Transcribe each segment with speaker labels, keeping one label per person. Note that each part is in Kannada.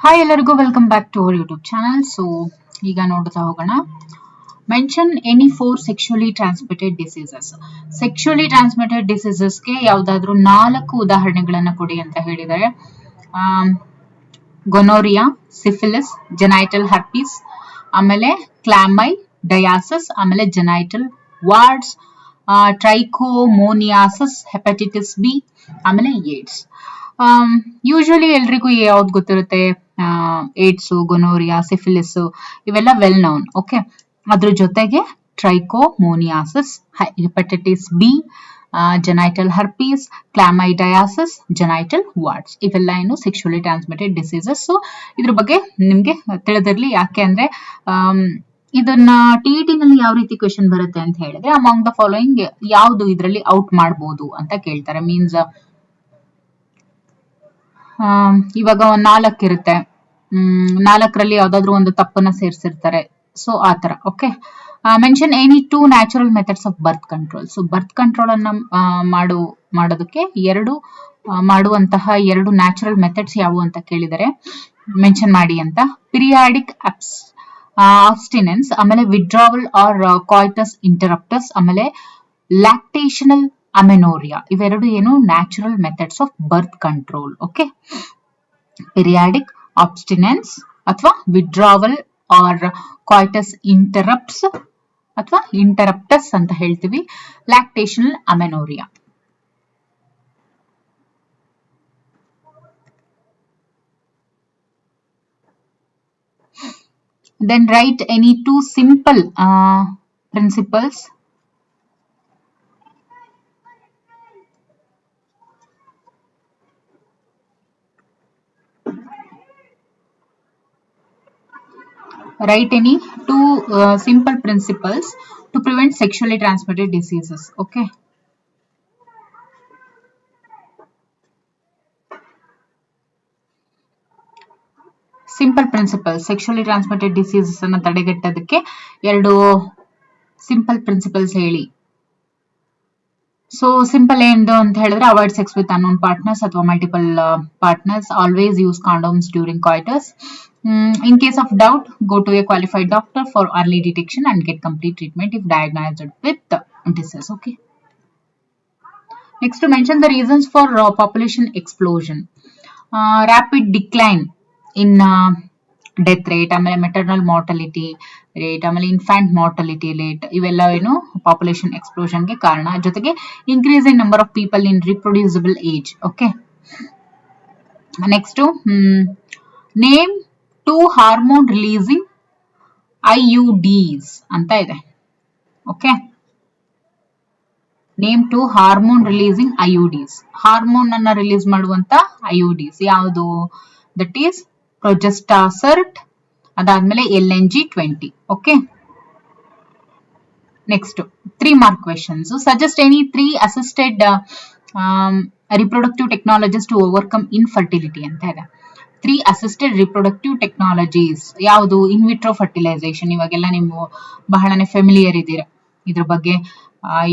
Speaker 1: ಹಾಯ್ ಎಲ್ಲರಿಗೂ welcome back to our YouTube channel. So ಈಗ ನೋಡ್ತಾ ಹೋಗೋಣ. Mention any 4 sexually transmitted diseases. Sexually transmitted ಡಿಸೀಸಸ್ಗೆ ಯಾವ್ದಾದ್ರು 4 ಉದಾಹರಣೆಗಳನ್ನ ಕೊಡಿ ಅಂತ ಹೇಳಿದ್ದಾರೆ. ಗೊನೋರಿಯಾ, ಸಿಫಿಲಿಸ್, ಜೆನೈಟಲ್ ಹರ್ಪೀಸ್, ಆಮೇಲೆ ಕ್ಲಾಮೈ ಡಯಾಸಸ್, ಆಮೇಲೆ genital warts, trichomoniasis, hepatitis B, ಆಮೇಲೆ ಏಡ್ಸ್. ಯೂಶುವಲಿ ಎಲ್ರಿಗೂ ಯಾವ್ದು ಗೊತ್ತಿರುತ್ತೆ? ಏಡ್ಸ್, ಗೊನೋರಿಯಾ, ಸಿಫಿಲಿಸ್ ಇವೆಲ್ಲ ವೆಲ್ ನೌನ್. ಓಕೆ, ಅದ್ರ ಜೊತೆಗೆ trichomoniasis, hepatitis B, genital herpes, chlamydiasis, genital warts ಇವೆಲ್ಲ ಏನು ಸೆಕ್ಷುಯಲಿ ಟ್ರಾನ್ಸ್ಮಿಟೆಡ್ ಡಿಸೀಸಸ್. ಸೊ ಇದ್ರ ಬಗ್ಗೆ ನಿಮ್ಗೆ ತಿಳಿದಿರ್ಲಿ. ಯಾಕೆ ಅಂದ್ರೆ ಇದನ್ನ ಟಿಇಟಿ ನಲ್ಲಿ ಯಾವ ರೀತಿ ಕ್ವೆಶನ್ ಬರುತ್ತೆ ಅಂತ ಹೇಳಿದ್ರೆ, ಅಮಾಂಗ್ ದ ಫಾಲೋಯಿಂಗ್ ಯಾವ್ದು ಇದರಲ್ಲಿ ಔಟ್ ಮಾಡಬಹುದು ಅಂತ ಕೇಳ್ತಾರೆ. ಮೀನ್ಸ್ ಇವಾಗ 4 ಇರುತ್ತೆ, 4ರಲ್ಲಿ ಯಾವ್ದಾದ್ರು ಒಂದು ತಪ್ಪನ್ನ ಸೇರಿಸಿರ್ತಾರೆ. ಸೊ ಆತರ. Okay, mention any 2 natural methods of birth control. So birth control ಅನ್ನ ಮಾಡೋದಕ್ಕೆ ಮಾಡುವಂತಹ 2 ನ್ಯಾಚುರಲ್ ಮೆಥಡ್ಸ್ ಯಾವುವು ಅಂತ ಕೇಳಿದರೆ ಮೆನ್ಷನ್ ಮಾಡಿ ಅಂತ. ಪಿರಿಯಾಡಿಕ್ ಆಬ್ಸ್ಟಿನೆನ್ಸ್, ಆಮೇಲೆ ವಿಡ್ರಾವಲ್ ಆರ್ ಕಾಯ್ಟಸ್ ಇಂಟರಪ್ಟಸ್, ಆಮೇಲೆ ಲ್ಯಾಕ್ಟೇಷನಲ್ ಅಮೆನೋರಿಯಾ. ಇವೆರಡು ಏನು natural methods of birth control. Okay, periodic abstinence ಅಥವಾ ವಿಡ್ರಾವಲ್ ಆರ್ ಕಾಯ್ಟಸ್ ಇಂಟರಪ್ಟ್ಸ್ ಅಥವಾ ಇಂಟರಪ್ಟಸ್ ಅಂತ ಹೇಳ್ತೀವಿ. Lactational amenorrhoea. Then write any 2 simple principles. Write any 2 simple principles to prevent sexually transmitted diseases. Okay. Simple principles, sexually transmitted diseases ಅನ್ನ ತಡೆಗಟ್ಟೋದಕ್ಕೆ 2 ಸಿಂಪಲ್ ಪ್ರಿನ್ಸಿಪಲ್ಸ್ ಹೇಳಿ. ಸೊ ಸಿಂಪಲ್ ಏನು ಅಂತ ಹೇಳಿದ್ರೆ, avoid sex with unknown partners ಅಥವಾ multiple partners, always use condoms during coitus. In case of doubt, go to a qualified doctor for early detection and get complete treatment if diagnosed with the disease. Okay. Next, to mention the reasons for population explosion. Rapid decline in death rate, ಆಮೇಲೆ ಮೆಟರ್ನಲ್ ಮಾರ್ಟಾಲಿಟಿ ರೇಟ್, ಆಮೇಲೆ ಇನ್ಫ್ಯಾಂಟ್ ಮಾರ್ಟಾಲಿಟಿ ರೇಟ್, ಇವೆಲ್ಲ ಏನು ಪಾಪ್ಯುಲೇಷನ್ ಎಕ್ಸ್ಪ್ಲೋಷನ್ಗೆ ಕಾರಣ. ಜೊತೆಗೆ increase in number of people in reproducible age. Okay, next name 2 hormone releasing IUDs ಅಂತ ಇದೆ. Okay, name 2 hormone releasing IUDs. Hormone ಅನ್ನ ರಿಲೀಸ್ ಮಾಡುವಂತ IUDs ಯಾವುದು? ದಟ್ ಈಸ್ ಪ್ರೊಜೆಸ್ಟಾಸರ್ಟ್, ಅದಾದ್ಮೇಲೆ LNG-20. Okay, next 3 mark questions. Suggest any 3 assisted reproductive technologies to overcome infertility ಅಂತ ಇದೆ. 3 ಅಸಿಸ್ಟೆಡ್ ರಿಪ್ರೊಡಕ್ಟಿವ್ ಟೆಕ್ನಾಲಜೀಸ್ ಯಾವುದು? ಇನ್ವಿಟ್ರೋ ಫರ್ಟಿಲೈಸೇಷನ್, ಇವಾಗೆಲ್ಲ ನೀವು ಬಹಳನೇ ಫೆಮಿಲಿಯರ್ ಇದ್ದೀರಾ ಇದ್ರ ಬಗ್ಗೆ.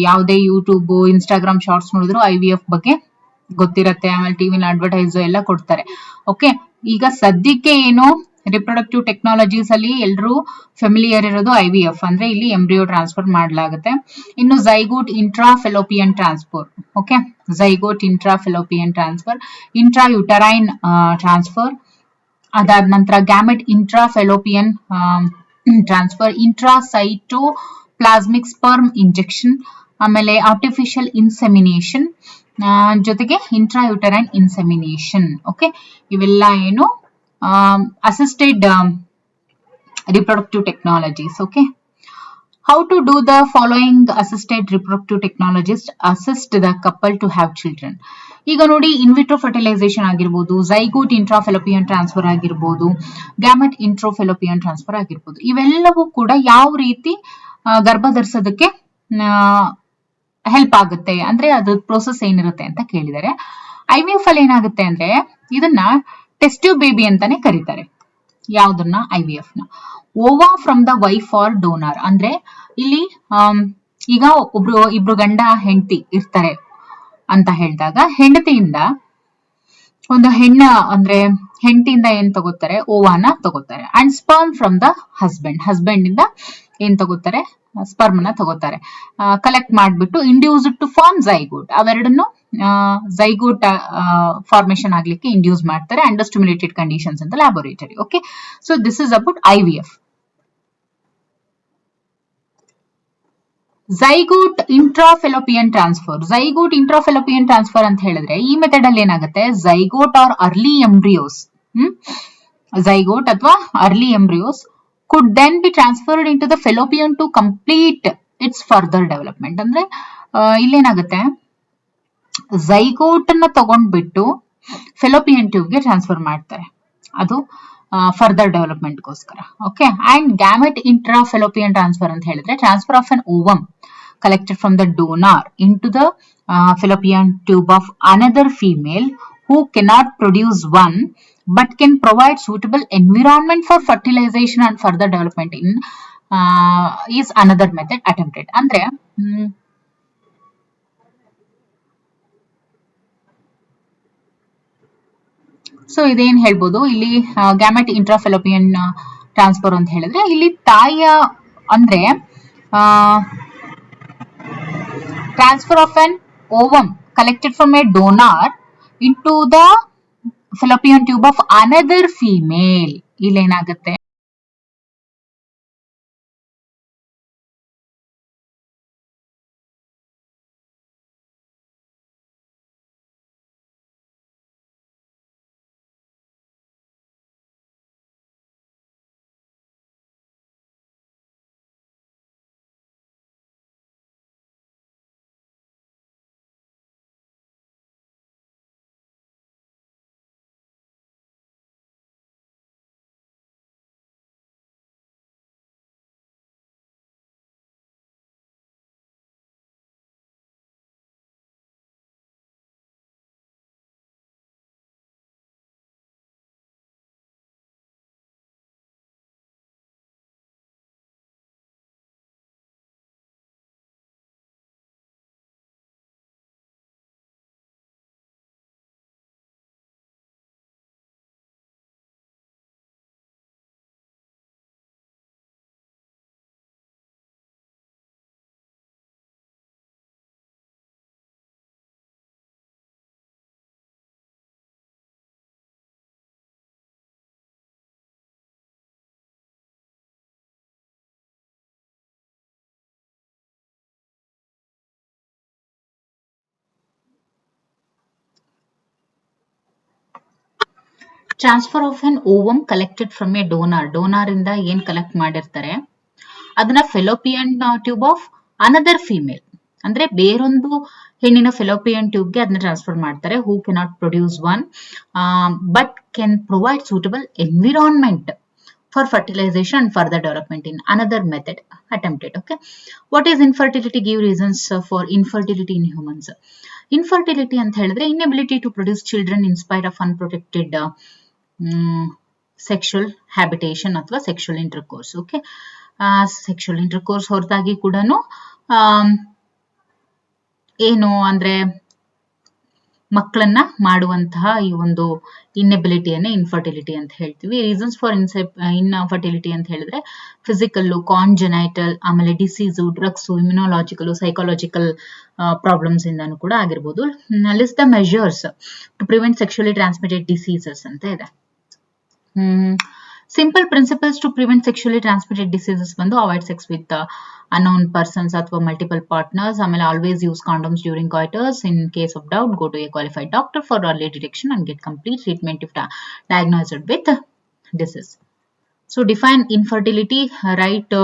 Speaker 1: ಯಾವುದೇ ಯೂಟ್ಯೂಬ್, ಇನ್ಸ್ಟಾಗ್ರಾಮ್ ಶಾರ್ಟ್ಸ್ ನೋಡಿದ್ರು IVF ಬಗ್ಗೆ ಗೊತ್ತಿರತ್ತೆ. ಆಮೇಲೆ ಟಿವಿನ ಅಡ್ವರ್ಟೈಸ್ ಎಲ್ಲ ಕೊಡ್ತಾರೆ. ಓಕೆ, ಈಗ ಸದ್ಯಕ್ಕೆ ಏನು ರಿಪ್ರೊಡಕ್ಟಿವ್ ಟೆಕ್ನಾಲಜೀಸ್ ಅಲ್ಲಿ ಎಲ್ಲರೂ ಫೆಮಿಲಿಯರ್ ಇರೋದು IVF, ಅಂದ್ರೆ ಇಲ್ಲಿ ಎಂಬ್ರಿಯೋ ಟ್ರಾನ್ಸ್ಫರ್ ಮಾಡಲಾಗುತ್ತೆ. ಇನ್ನು zygote ಇಂಟ್ರಾಫೆಲೋಪಿಯನ್ transfer. Okay, zygote ಇಂಟ್ರಾಫೆಲೋಪಿಯನ್ transfer, intra uterine transfer, ಅದಾದ ನಂತರ gamete intrafallopian transfer, intracytoplasmic sperm injection, ಆಮೇಲೆ ಆರ್ಟಿಫಿಷಿಯಲ್ ಇನ್ಸೆಮಿನೇಷನ್, ಜೊತೆಗೆ ಇಂಟ್ರಾಯುಟರೈನ್ ಇನ್ಸೆಮಿನೇಷನ್. ಓಕೆ, ಇವೆಲ್ಲ ಏನು assisted reproductive technologies. Okay, how to do the following assisted reproductive technologies assist the couple to have children. ಈಗ ನೋಡಿ, ಇನ್ವಿಟ್ರೋ ಫರ್ಟಿಲೈಸೇಷನ್ ಆಗಿರ್ಬೋದು, ಝೈಗೋಟ್ ಇಂಟ್ರಾಫೆಲೋಪಿಯನ್ ಟ್ರಾನ್ಸ್ಫರ್ ಆಗಿರ್ಬೋದು, ಗ್ಯಾಮೆಟ್ ಇಂಟ್ರೋಫೆಲೋಪಿಯನ್ ಟ್ರಾನ್ಸ್ಫರ್ ಆಗಿರ್ಬೋದು, ಇವೆಲ್ಲವೂ ಕೂಡ ಯಾವ ರೀತಿ ಗರ್ಭ ಧರಿಸೋದಕ್ಕೆ ಹೆಲ್ಪ್ ಆಗುತ್ತೆ ಅಂದ್ರೆ ಅದ್ರ ಪ್ರೋಸೆಸ್ ಏನಿರುತ್ತೆ ಅಂತ ಕೇಳಿದರೆ, IVF ಅಲ್ಲಿ ಏನಾಗುತ್ತೆ ಅಂದ್ರೆ ಇದನ್ನ ಟೆಸ್ಟ್ ಟ್ಯೂಬ್ ಬೇಬಿ ಅಂತಾನೆ ಕರೀತಾರೆ. ಯಾವ್ದನ್ನ? IVF ನ. Ova from the wife or donor, ಅಂದ್ರೆ ಇಲ್ಲಿ ಈಗ ಇಬ್ರು ಗಂಡ ಹೆಂಡತಿ ಇರ್ತಾರೆ ಅಂತ ಹೇಳಿದಾಗ, ಹೆಂಡತಿಯಿಂದ ಒಂದು ಹೆಣ್ಣ ಅಂದ್ರೆ ಹೆಂಡತಿಯಿಂದ ಏನ್ ತಗೋತಾರೆ, ಓವಾನ ತಗೋತಾರೆ. And sperm from the husband ಇಂದ ಏನ್ ತಗೋತಾರೆ, ಸ್ಪರ್ಮ್ ನ ತಗೋತಾರೆ. ಕಲೆಕ್ಟ್ ಮಾಡ್ಬಿಟ್ಟು ಇಂಡ್ಯೂಸ್ಡ್ ಟು ಫಾರ್ಮ್ ಝೈಗೋಟ್, ಅವೆರಡನ್ನು ಝೈಗೋಟ್ ಫಾರ್ಮೇಶನ್ ಆಗ್ಲಿಕ್ಕೆ ಇಂಡ್ಯೂಸ್ ಮಾಡ್ತಾರೆ ಅಂಡರ್ ಸ್ಟಿಮ್ಯುಲೇಟೆಡ್ ಕಂಡೀಷನ್ಸ್ ಅಂತ laboratory. Okay, so this is about IVF. Zygote ಇಂಟ್ರಾಫೆಲೋಪಿಯನ್ transfer. Zygote ಇಂಟ್ರಾಫೆಲೋಪಿಯನ್ transfer ಅಂತ ಹೇಳಿದ್ರೆ ಈ ಮೆಥಡ್ ಅಲ್ಲಿ ಏನಾಗುತ್ತೆ, zygote or early embryos, zygote ಅಥವಾ early embryos could then be transferred into the fallopian to complete its further development. ಅಂದ್ರೆ ಇಲ್ಲೇನಾಗುತ್ತೆ, ಝೈಗೋಟ್ ಅನ್ನ ತಗೊಂಡ್ಬಿಟ್ಟು ಫೆಲೋಪಿಯನ್ ಟ್ಯೂಬ್ ಗೆ ಟ್ರಾನ್ಸ್ಫರ್ ಮಾಡ್ತಾರೆ, ಅದು ಫರ್ದರ್ ಡೆವಲಪ್ಮೆಂಟ್ ಗೋಸ್ಕರ. Okay, and gamete intrafallopian transfer ಅಂತ ಹೇಳಿದ್ರೆ transfer of an ovum collected from the donor into the fallopian tube of another female who cannot produce one but can provide suitable environment for fertilization and further development in is another method attempted. ಅಂದ್ರೆ ಸೊ ಇದೇನ್ ಹೇಳ್ಬೋದು ಇಲ್ಲಿ, ಗ್ಯಾಮೆಟ್ ಇಂಟ್ರಾಫೆಲೋಪಿಯನ್ ಟ್ರಾನ್ಸ್ಫರ್ ಅಂತ ಹೇಳಿದ್ರೆ ಇಲ್ಲಿ ತಾಯಿಯ ಅಂದ್ರೆ transfer of an ovum collected from a donor into the fallopian tube of another female. ಇಲ್ಲೇನಾಗುತ್ತೆ, transfer of an ovum collected from a donor, donor ಇಂದ ಏನ್ ಕಲೆಕ್ಟ್ ಮಾಡಿರ್ತಾರೆ ಅದನ್ನ fallopian tube of another female, ಅಂದ್ರೆ ಬೇರೊಂದು ಹೆಣ್ಣಿನ ಫೆಲೋಪಿಯನ್ ಟ್ಯೂಬ್ಗೆ ಅದನ್ನ ಟ್ರಾನ್ಸ್ಫರ್ ಮಾಡ್ತಾರೆ. Who cannot produce one but can provide suitable environment for fertilization and further development in another method attempted. Okay, what is infertility? Give reasons for infertility in humans. Infertility ಅಂತ ಹೇಳಿದ್ರೆ inability to produce children in spite of unprotected sexual habitation ಅಥವಾ sexual intercourse. Okay, sexual intercourse ಹೊರತಾಗಿ ಕೂಡ ಏನು ಅಂದ್ರೆ ಮಕ್ಕಳನ್ನ ಮಾಡುವಂತಹ ಈ ಒಂದು ಇನ್ನೆಬಿಲಿಟಿಯನ್ನೇ ಇನ್ಫರ್ಟಿಲಿಟಿ ಅಂತ ಹೇಳ್ತೀವಿ. ರೀಸನ್ಸ್ ಫಾರ್ ಇನ್ಫರ್ಟಿಲಿಟಿ ಅಂತ ಹೇಳಿದ್ರೆ ಫಿಸಿಕಲ್, ಕಾನ್ಜೆನೈಟಲ್, ಆಮೇಲೆ disease, drugs, immunological, psychological problems ಇಂದಾನು ಕೂಡ ಆಗಿರ್ಬೋದು. List the measures to prevent sexually transmitted diseases ಅಂತ ಇದೆ. Simple principles to prevent sexually transmitted diseases ಬಂದು avoid sex with unknown persons ಅಥವಾ ಮಲ್ಟಿಪಲ್ ಪಾರ್ಟ್ನರ್ಸ್, ಆಮೇಲೆ always use condoms during coitus. In case of doubt go to a qualified doctor for early detection and get complete treatment if diagnosed with disease. So define infertility, right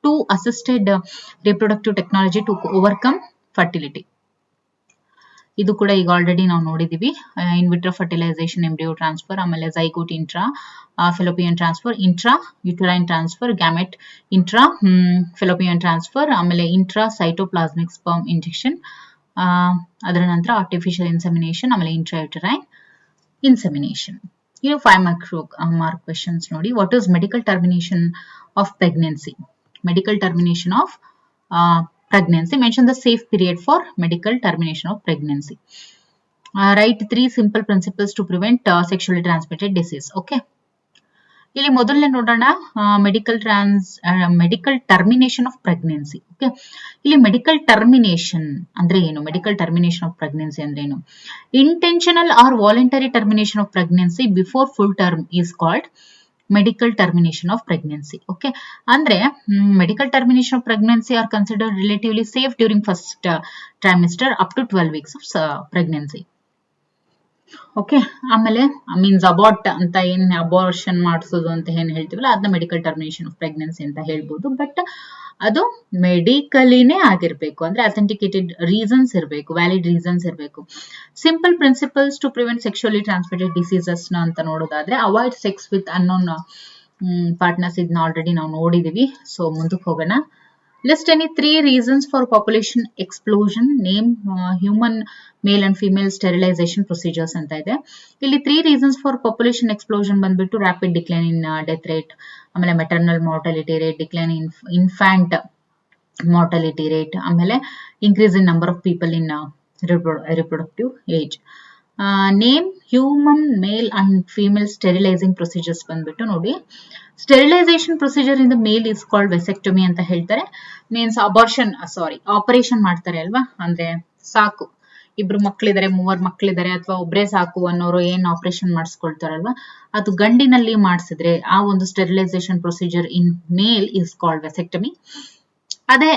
Speaker 1: to assisted reproductive technology to overcome fertility. ಇದು ಕೂಡ ಈಗ ಆಲ್ರೆಡಿ ನಾವು ನೋಡಿದೀವಿ. In vitro fertilization, embryo transfer, ಆಮೇಲೆ zygote intra fallopian transfer, intra uterine transfer, gamete intra fallopian transfer, ಆಮೇಲೆ ಇಂಟ್ರಾ ಸೈಟೋಪ್ಲಾಸ್ಮಿಕ್ ಸ್ಪರ್ಮ್ ಇಂಜೆಕ್ಷನ್, ಅದರ ನಂತರ ಆರ್ಟಿಫಿಷಿಯಲ್ ಇನ್ಸೆಮಿನೇಷನ್, ಆಮೇಲೆ ಇಂಟ್ರಾ ಯುಟರೈನ್ ಇನ್ಸೆಮಿನೇಷನ್. ಇದು 5 ಮಾರ್ಕ್ ಕ್ವೆಶನ್ಸ್ ನೋಡಿ. What is medical termination of pregnancy? Medical termination of pregnancy. Mention the safe period for medical termination of pregnancy. Write 3 simple principles to prevent sexually transmitted disease. Okay. ಇಲ್ಲಿ ಮೊದಲನೇ ನೋಡೋಣ medical termination of pregnancy. Okay, ಇಲ್ಲಿ ಮೆಡಿಕಲ್ ಟರ್ಮಿನೇಷನ್ ಅಂದ್ರೆ ಏನು? ಮೆಡಿಕಲ್ ಟರ್ಮಿನೇಷನ್ ಆಫ್ ಪ್ರೆಗ್ನೆನ್ಸಿ ಅಂದ್ರೆ ಏನು? Intentional or voluntary termination of pregnancy before full term is called medical termination of pregnancy. Okay, ಅಂದ್ರೆ medical termination of pregnancy are considered relatively safe during first trimester up to 12 weeks of pregnancy. Okay, ಆಮೇಲೆ ಮೀನ್ಸ್ ಅಬಾರ್ಟ್ ಅಂತ ಏನ್ ಅಬಾರ್ಷನ್ ಮಾಡಿಸೋದು ಅಂತ ಏನ್ ಹೇಳ್ತೀವಲ್ಲ ಅದನ್ನ ಮೆಡಿಕಲ್ ಟರ್ಮಿನೇಷನ್ ಆಫ್ ಪ್ರೆಗ್ನೆನ್ಸಿ ಅಂತ ಹೇಳ್ಬೋದು. ಬಟ್ ಅದು ಮೆಡಿಕಲಿನೇ ಆಗಿರ್ಬೇಕು, ಅಂದ್ರೆ ಅಥೆಂಟಿಕೇಟೆಡ್ ರೀಸನ್ಸ್ ಇರಬೇಕು, ವ್ಯಾಲಿಡ್ ರೀಸನ್ಸ್ ಇರಬೇಕು. Simple principles to prevent sexually transmitted diseases ಅಂತ ನೋಡೋದಾದ್ರೆ avoid sex with unknown partners, ಇದನ್ನ ಆಲ್ರೆಡಿ ನಾವು ನೋಡಿದೀವಿ. ಸೊ ಮುಂದಕ್ಕೆ ಹೋಗೋಣ. List any 3 reasons for population explosion. Name human male and female sterilization procedures ಅಂತ ಇದೆ. ಇಲ್ಲಿ 3 reasons for population explosion ಬಂದ್ಬಿಟ್ಟು rapid decline in death rate, ಆಮೇಲೆ maternal mortality rate, decline in infant mortality rate, ಆಮೇಲೆ increase in number of people in reproductive age. Name human male and female sterilizing procedures ಬಂದ್ಬಿಟ್ಟು ನೋಡಿ. Sterilization procedure in the male is called vasectomy ಅಂತ ಹೇಳ್ತಾರೆ. ಮೀನ್ಸ್ ಆಪರೇಷನ್ ಮಾಡ್ತಾರೆ ಅಲ್ವಾ, ಅಂದ್ರೆ ಸಾಕು ಇಬ್ರು ಮಕ್ಳಿದಾರೆ, 3 ಮಕ್ಳಿದಾರೆ ಅಥವಾ ಒಬ್ರೇ ಸಾಕು ಅನ್ನೋರು ಏನ್ ಆಪರೇಷನ್ ಮಾಡಿಸ್ಕೊಳ್ತಾರಲ್ವಾ, ಅದು ಗಂಡಿನಲ್ಲಿ ಮಾಡಿಸಿದ್ರೆ ಆ ಒಂದು sterilization procedure in male is called vasectomy. ಅದೇ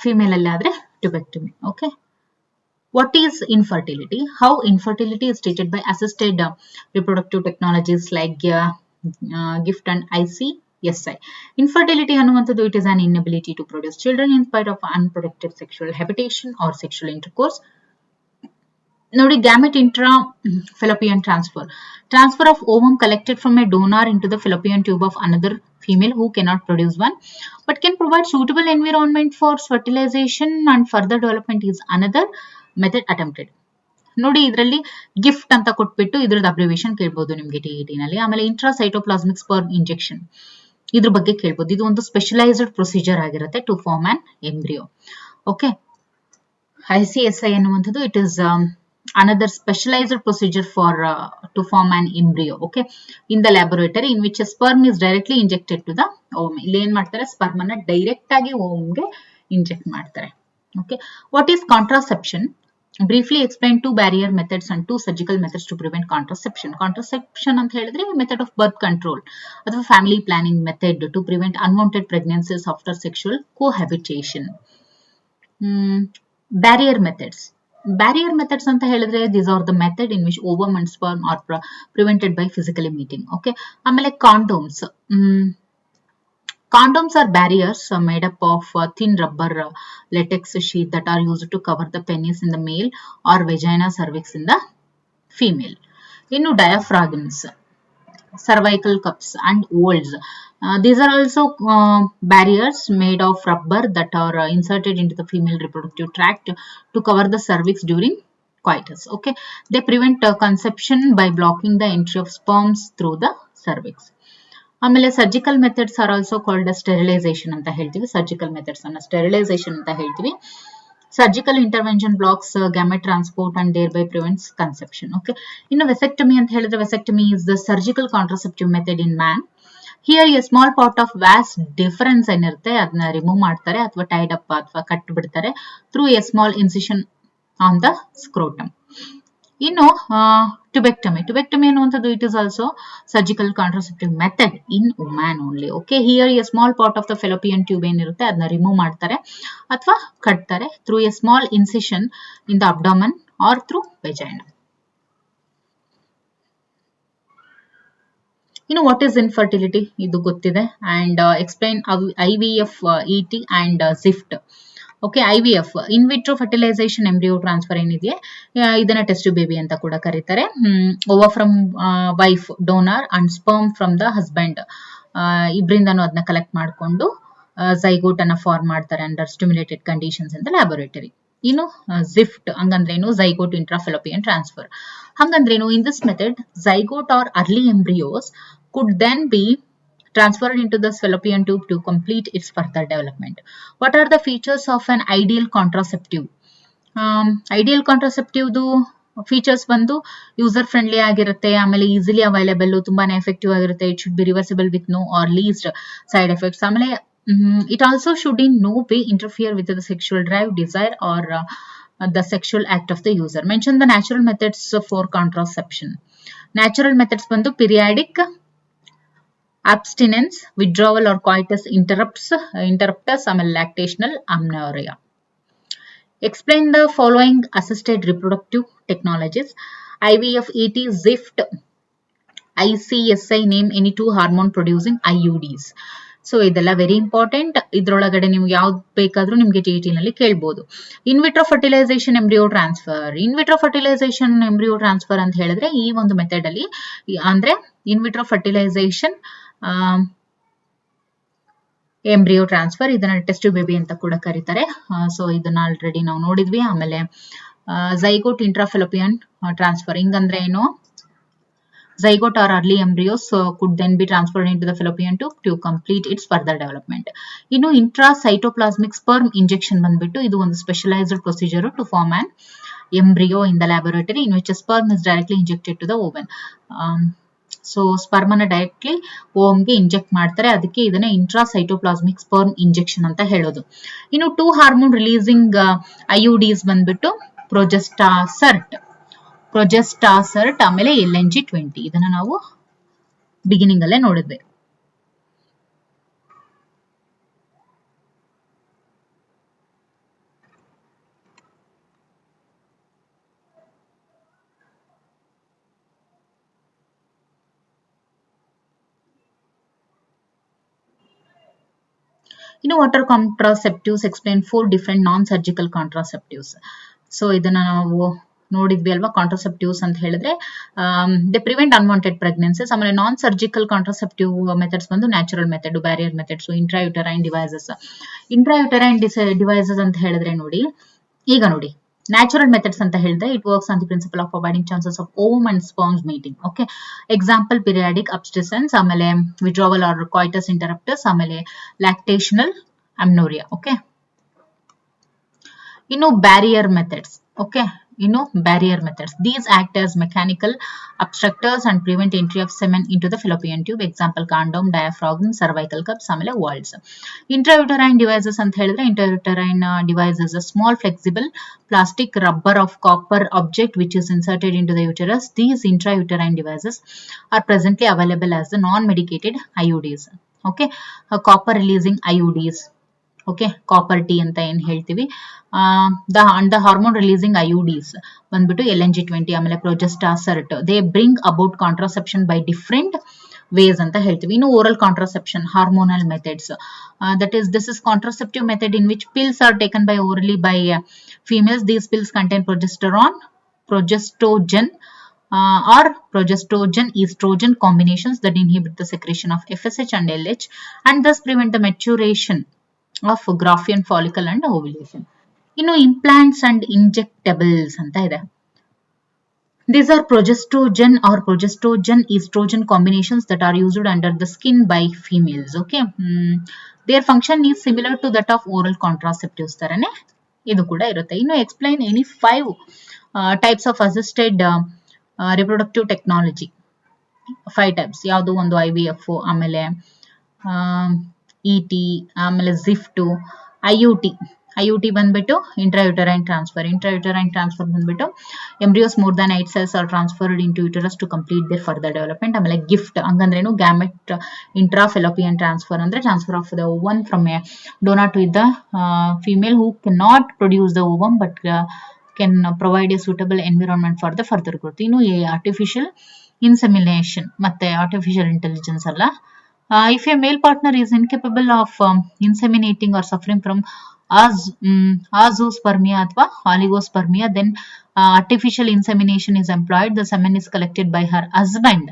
Speaker 1: ಫಿಮೇಲ್ ಅಲ್ಲಿ ಆದ್ರೆ tubectomy. Okay, what is infertility? How infertility is treated by assisted reproductive technologies like GIFT and ICSI. Infertility ಅನ್ನುವಂಥದ್ದು it is an inability to produce children in spite of unprotected sexual habitation or sexual intercourse. ನೋಡಿ, gamete intra fallopian transfer of ovum collected from a donor into the fallopian tube of another female who cannot produce one but can provide suitable environment for fertilization and further development is another method attempted. ನೋಡಿ, ಇದರಲ್ಲಿ ಗಿಫ್ಟ್ ಅಂತ ಕೊಟ್ಬಿಟ್ಟು ಇದ್ರದ್ದು ಅಬ್ರಿವೇಷನ್ ಕೇಳ್ಬೋದು ನಿಮ್ಗೆ TET ನಲ್ಲಿ. ಆಮೇಲೆ ಇಂಟ್ರಾಸೈಟೋಪ್ಲಾಸ್ಮಿಕ್ ಸ್ಪರ್ಮ್ ಇಂಜೆಕ್ಷನ್ ಇದ್ರ ಬಗ್ಗೆ ಕೇಳ್ಬೋದು. ಇದು ಒಂದು ಸ್ಪೆಷಲೈಸ್ಡ್ ಪ್ರೊಸೀಜರ್ ಆಗಿರುತ್ತೆ to form an embryo. Okay, ICSI ಅನ್ನುವಂಥದ್ದು it is another specialized procedure for to form an embryo. Okay, in the laboratory in which a sperm is directly injected to the ovum. ಇಲ್ಲಿ ಏನ್ ಮಾಡ್ತಾರೆ, ಸ್ಪರ್ಮ್ ಅನ್ನ ಡೈರೆಕ್ಟ್ ಆಗಿ ಓಮ್ಗೆ ಇಂಜೆಕ್ಟ್ ಮಾಡ್ತಾರೆ. Okay, what is contraception? Briefly explain 2 barrier methods and 2 surgical methods to prevent contraception. Contraception ಅಂತ ಹೇಳಿದ್ರೆ ಮೆಥಡ್ ಆಫ್ ಬರ್ತ್ ಕಂಟ್ರೋಲ್ ಅಥವಾ family planning method to prevent unwanted pregnancies after sexual cohabitation. Barrier methods ಅಂತ ಹೇಳಿದ್ರೆ these are the method in which ovum and sperm are prevented by physically meeting. Okay, ಆಮೇಲೆ Condoms are barriers made up of thin rubber latex sheath that are used to cover the penis in the male or vagina cervix in the female. Innu diaphragms, cervical cups and valves. These are also barriers made of rubber that are inserted into the female reproductive tract to cover the cervix during coitus. Okay, they prevent conception by blocking the entry of sperms through the cervix. ಆಮೇಲೆ surgical methods are also called sterilization ಅಂತ ಹೇಳ್ತೀವಿ. ಸರ್ಜಿಕಲ್ ಮೆಥಡ್ಸ್ ಅನ್ನ ಸ್ಟೆರಿಲೈಸೇಷನ್ ಅಂತ ಹೇಳ್ತೀವಿ. Surgical intervention blocks gamete transport and thereby prevents conception. Okay, ಇನ್ನು ವೆಸೆಕ್ಟಮಿ ಅಂತ ಹೇಳಿದ್ರೆ vasectomy is the surgical contraceptive method in man. Here a small part of vas deferens ಏನಿರುತ್ತೆ ಅದನ್ನ ರಿಮೂವ್ ಮಾಡ್ತಾರೆ ಅಥವಾ ಟೈಡ್ ಅಪ್ ಅಥವಾ ಕಟ್ ಬಿಡ್ತಾರೆ through a small incision on the scrotum. ಇನ್ನು ಟ್ಯುಬೆಕ್ಟಮಿ ಅನ್ನುವಂಥದ್ದು it is also surgical contraceptive method in women only. Okay, here a small part of the fallopian tube ಏನಿರುತ್ತೆ ಅದನ್ನ ರಿಮೂವ್ ಮಾಡ್ತಾರೆ ಅಥವಾ ಕಟ್ತಾರೆ through a small incision in the abdomen or through vagina. ಇನ್ನು ವಾಟ್ ಈಸ್ ಇನ್ಫರ್ಟಿಲಿಟಿ ಇದು ಗೊತ್ತಿದೆ. And explain IVF, ET and ZIFT. Okay, IVF in vitro fertilization embryo transfer ಏನಿದೆ ಇದನ್ನ ಟೆಸ್ಟ್ ಬೇಬಿ ಅಂತ ಕೂಡ ಕರೀತಾರೆ. Ova from wife donor and sperm from the husband ಇಬ್ಬರಿಂದನೂ ಅದನ್ನ ಕಲೆಕ್ಟ್ ಮಾಡಿಕೊಂಡು ಝೈಗೋಟ್ ಅನ್ನ ಫಾರ್ಮ್ ಮಾಡ್ತಾರೆ under stimulated conditions in the laboratory. ಇನ್ನು ZIFT ಹಂಗಂದ್ರೇನು, ಝೈಗೋಟ್ ಇಂಟ್ರಾಫೆಲೋಪಿಯನ್ ಟ್ರಾನ್ಸ್ಫರ್ ಹಂಗಂದ್ರೇನು. In this method zygote or early embryos could then be transferred into the fallopian tube to complete its further development. What are the features of an ideal contraceptive? Ideal contraceptive features ಬಂದು ಯೂಸರ್ ಫ್ರೆಂಡ್ಲಿ ಆಗಿರುತ್ತೆ, ಆಮೇಲೆ ಈಸಿಲಿ ಅವೈಲೇಬಲ್, ತುಂಬಾನೇ ಎಫೆಕ್ಟಿವ್ ಆಗಿರುತ್ತೆ. It should be reversible with no or least side effects. ಆಮೇಲೆ it also should in no way interfere with the sexual drive, desire or the sexual act of the user. Mention the natural methods for contraception. Natural methods ಬಂದು periodic abstinence, withdrawal or coitus interruptus, ಆಮೇಲೆ lactational amenorrhea. Explain the following assisted reproductive technologies: IVF, ET, ZIFT, ICSI. Name any 2 hormone producing IUDs. So ಇದೆಲ್ಲ ವೆರಿ ಇಂಪಾರ್ಟೆಂಟ್. ಇದ್ರೊಳಗಡೆ ನೀವು ಯಾವ್ದು ಬೇಕಾದ್ರೂ ನಿಮ್ಗೆ ಟಿಇಟಿ ನಲ್ಲಿ ಕೇಳ್ಬೋದು. In vitro fertilisation embryo transfer. In vitro fertilisation embryo transfer ಅಂತ ಹೇಳಿದ್ರೆ ಈ ಒಂದು ಮೆಥಡ್ ಅಲ್ಲಿ ಅಂದ್ರೆ ಇನ್ವಿಟ್ರೋ ಫರ್ಟಿಲೈಸೇಷನ್ ಎಂಬ್ರಿಯೋ ಟ್ರಾನ್ಸ್ಫರ್, ಇದನ್ನ ಟೆಸ್ಟ್ ಬೇಬಿ ಅಂತ ಕೂಡ ಕರೀತಾರೆ. ಸೊ ಇದನ್ನ ಆಲ್ರೆಡಿ ನಾವು ನೋಡಿದ್ವಿ. ಆಮೇಲೆ ಝೈಗೋಟ್ ಇಂಟ್ರಾಫೆಲೋಪಿಯನ್ ಟ್ರಾನ್ಸ್ಫರ್, ಹಿಂಗಂದ್ರೆ ಏನು, zygote or early embryos could then be transferred into the fallopian tube to complete its further development. ಇನ್ನು intracytoplasmic sperm injection ಬಂದ್ಬಿಟ್ಟು ಇದು ಒಂದು specialized procedure to form an embryo in the laboratory in which a sperm is directly injected to the ovum. So sperm ಅನ್ನ ಡೈರೆಕ್ಟ್ಲಿ ಓಮ್ಗೆ ಇಂಜೆಕ್ಟ್ ಮಾಡ್ತಾರೆ, ಅದಕ್ಕೆ ಇದನ್ನ ಇಂಟ್ರಾಸೈಟೋಪ್ಲಾಸ್ಮಿಕ್ ಸ್ಪರ್ಮ್ ಇಂಜೆಕ್ಷನ್ ಅಂತ ಹೇಳೋದು. ಇನ್ನು 2 ಹಾರ್ಮೋನ್ ರಿಲೀಸಿಂಗ್ IUDs ಬಂದ್ಬಿಟ್ಟು ಪ್ರೊಜೆಸ್ಟಾಸರ್ಟ್ ಆಮೇಲೆ LNG-20. ಇದನ್ನ ನಾವು ಬಿಗಿನಿಂಗ್ ಅಲ್ಲೇ ನೋಡಿದ್ವಿ. ಇನ್ನು ವಾಟರ್ ಕಾಂಟ್ರಾಸೆಪ್ಟಿವ್ಸ್. ಎಕ್ಸ್ಪ್ಲೇನ್ 4 ಡಿಫರೆಂಟ್ ನಾನ್ ಸರ್ಜಿಕಲ್ ಕಾಂಟ್ರಾಸೆಪ್ಟಿವ್ಸ್. ಸೊ ಇದನ್ನ ನಾವು ನೋಡಿದ್ವಿ ಅಲ್ವಾ. ಕಾಂಟ್ರಾಸೆಪ್ಟಿವ್ಸ್ ಅಂತ ಹೇಳಿದ್ರೆ ದೇ ಪ್ರಿವೆಂಟ್ ಅನ್ವಾಂಟೆಡ್ ಪ್ರೆಗ್ನೆನ್ಸೀಸ್. ಆಮೇಲೆ ನಾನ್ ಸರ್ಜಿಕಲ್ ಕಾಂಟ್ರಾಸೆಪ್ಟಿವ್ ಮೆಥಡ್ಸ್ ಬಂದು natural method, barrier methods, intrauterine devices. Intrauterine devices ಅಂತ ಹೇಳಿದ್ರೆ ನೋಡಿ, ಈಗ ನೋಡಿ ನ್ಯಾಚುರಲ್ ಮೆಥಡ್ಸ್ ಅಂತ ಹೇಳಿದ್ರೆ it works on the principle of avoiding chances of ovum and sperms meeting. Okay, example periodic abstinence, ಆಮೇಲೆ ವಿಡ್ರಾವಲ್ ಆರ್ ಕಾಯ್ಟಸ್ ಇಂಟರಪ್ಟಸ್, ಆಮೇಲೆ ಲ್ಯಾಕ್ಟೇಷನಲ್ ಅಮ್ನೋರಿಯಾ. ಓಕೆ, ಇನ್ನು ಬ್ಯಾರಿಯರ್ ಮೆಥಡ್ಸ್. ಓಕೆ, ಇನ್ನು barrier methods. These act as mechanical obstructors and prevent entry of semen into the fallopian tube. Example condom, diaphragm, cervical cups, ಆಮೇಲೆ ವಾಲ್ವ್ಸ್. ಇಂಟ್ರಾಯುಟರೈನ್ ಡಿವೈಸಸ್ ಅಂತ ಹೇಳಿದ್ರೆ intrauterine devices small flexible plastic rubber of copper object which is inserted into the uterus. These intrauterine devices are presently available as the non-medicated IUDs. Okay, copper releasing IUDs. Okay, copper T ಅಂತ ಏನ್ ಹೇಳ್ತೀವಿ. ದ ಹಾರ್ಮೋನ್ ರಿಲೀಸಿಂಗ್ IUDs ಬಂದ್ಬಿಟ್ಟು LNG-20 ಆಮೇಲೆ Progestasert. They bring about contraception by different ways ಅಂತ ಹೇಳ್ತೀವಿ. ಇನ್ನು oral contraception, hormonal methods. This is contraceptive method in which pills are taken by orally by females. These pills contain progestogen or progestogen estrogen combinations that inhibit the secretion of FSH and LH and thus prevent the maturation of Graafian follicle and ovulation. ಇನ್ನು implants and injectables ಅಂತ ಇದೆ. These are progestogen or progestogen estrogen combinations that are used under the skin by females. Okay, their function is similar to that of oral contraceptives ತರನೇ ಇದು ಕೂಡ ಇರುತ್ತೆ. ಇನ್ನು explain any 5 types of assisted reproductive technology. 5 types. ಯಾವುದು ಒಂದು IVF, ಆಮೇಲೆ ET, ಆಮೇಲೆ ZIFT, IUT ಬಂದ್ಬಿಟ್ಟು ಇಂಟ್ರಾಯುಟರೈನ್ ಟ್ರಾನ್ಸ್ಫರ್ ಬಂದ್ಬಿಟ್ಟು embryos more than 8 cells are transferred into uterus to complete their further development. ಆಮೇಲೆ ಗಿಫ್ಟ್ ಹಂಗಂದ್ರೇನು, ಗ್ಯಾಮೆಟ್ ಇಂಟ್ರಾಫೆಲೋಪಿಯನ್ ಟ್ರಾನ್ಸ್ಫರ್ ಅಂದ್ರೆ transfer of the ovum from a donor to the female who can not produce the ovum but can provide a suitable environment for the further growth. ಇನ್ನು ಆರ್ಟಿಫಿಷಿಯಲ್ ಇನ್ಸೆಮಿನೇಷನ್ ಮತ್ತೆ ಆರ್ಟಿಫಿಷಿಯಲ್ ಇಂಟೆಲಿಜೆನ್ಸ್ ಅಲ್ಲ. If a male partner is incapable of inseminating or suffering from azoospermia ಅಥವಾ oligospermia, then artificial insemination is employed. The semen is collected by her husband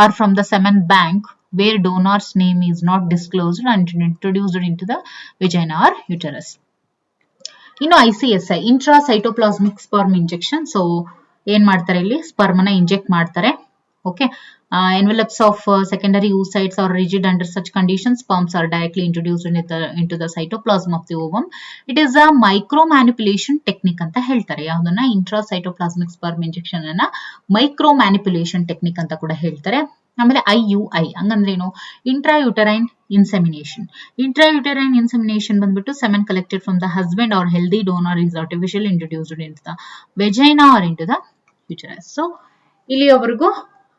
Speaker 1: or from the semen bank where donor's name is not disclosed and introduced into the vagina or uterus. ಇನ್ನು ICSI, ಇಂಟ್ರಾಸೈಟೋಪ್ಲಾಸ್ಮಿಕ್ ಸ್ಪರ್ಮ್ ಇಂಜೆಕ್ಷನ್. ಸೊ ಏನ್ ಮಾಡ್ತಾರೆ, ಇಲ್ಲಿ ಸ್ಪರ್ಮ್ ನ ಇಂಜೆಕ್ಟ್ ಮಾಡ್ತಾರೆ Okay. Envelopes of secondary oocytes are rigid under such conditions. Sperms are directly introduced into the cytoplasm of the ovum. It is a micro manipulation technique ಅಂತ ಹೇಳ್ತಾರೆ. ಯಾವುದನ್ನ ಇಂಟ್ರಾಸೈಟೋಪ್ಲಾಸ್ಮಿಕ್ ಸ್ಪರ್ಮ್ ಇಂಜೆಕ್ಷನ್ ಅನ್ನ ಮೈಕ್ರೋ ಮ್ಯಾನಿಪುಲೇಷನ್ ಟೆಕ್ನಿಕ್ ಅಂತ ಕೂಡ ಹೇಳ್ತಾರೆ. ಆಮೇಲೆ IUI ಹಂಗಂದ್ರೆ ಏನು? ಇಂಟ್ರಾಯುಟರೈನ್ ಇನ್ಸೆಮಿನೇಷನ್. ಇಂಟ್ರಾಯುಟರೈನ್ ಇನ್ಸೆಮಿನೇಷನ್ ಬಂದ್ಬಿಟ್ಟು semen collected from the husband or healthy donor is artificially introduced into the vagina or into the uterus. So ಇಲ್ಲಿಯವರೆಗೂ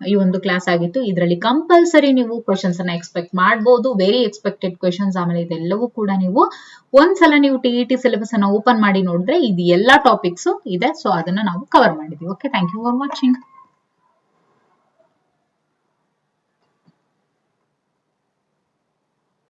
Speaker 1: ಈ ಒಂದು ಕ್ಲಾಸ್ ಆಗಿತ್ತು. ಇದರಲ್ಲಿ ಕಂಪಲ್ಸರಿ ನೀವು ಕ್ವೆಶನ್ಸ್ ಅನ್ನ ಎಕ್ಸ್ಪೆಕ್ಟ್ ಮಾಡಬಹುದು. Very expected questions. ಆಮೇಲೆ ಇದೆಲ್ಲವೂ ಕೂಡ ನೀವು ಒಂದ್ಸಲ ನೀವು TET ಸಿಲೆಬಸ್ ಅನ್ನ ಓಪನ್ ಮಾಡಿ ನೋಡಿದ್ರೆ ಇದು ಎಲ್ಲಾ ಟಾಪಿಕ್ಸ್ ಇದೆ. ಸೊ ಅದನ್ನ ನಾವು ಕವರ್ ಮಾಡಿದ್ವಿ. Okay, thank you for watching.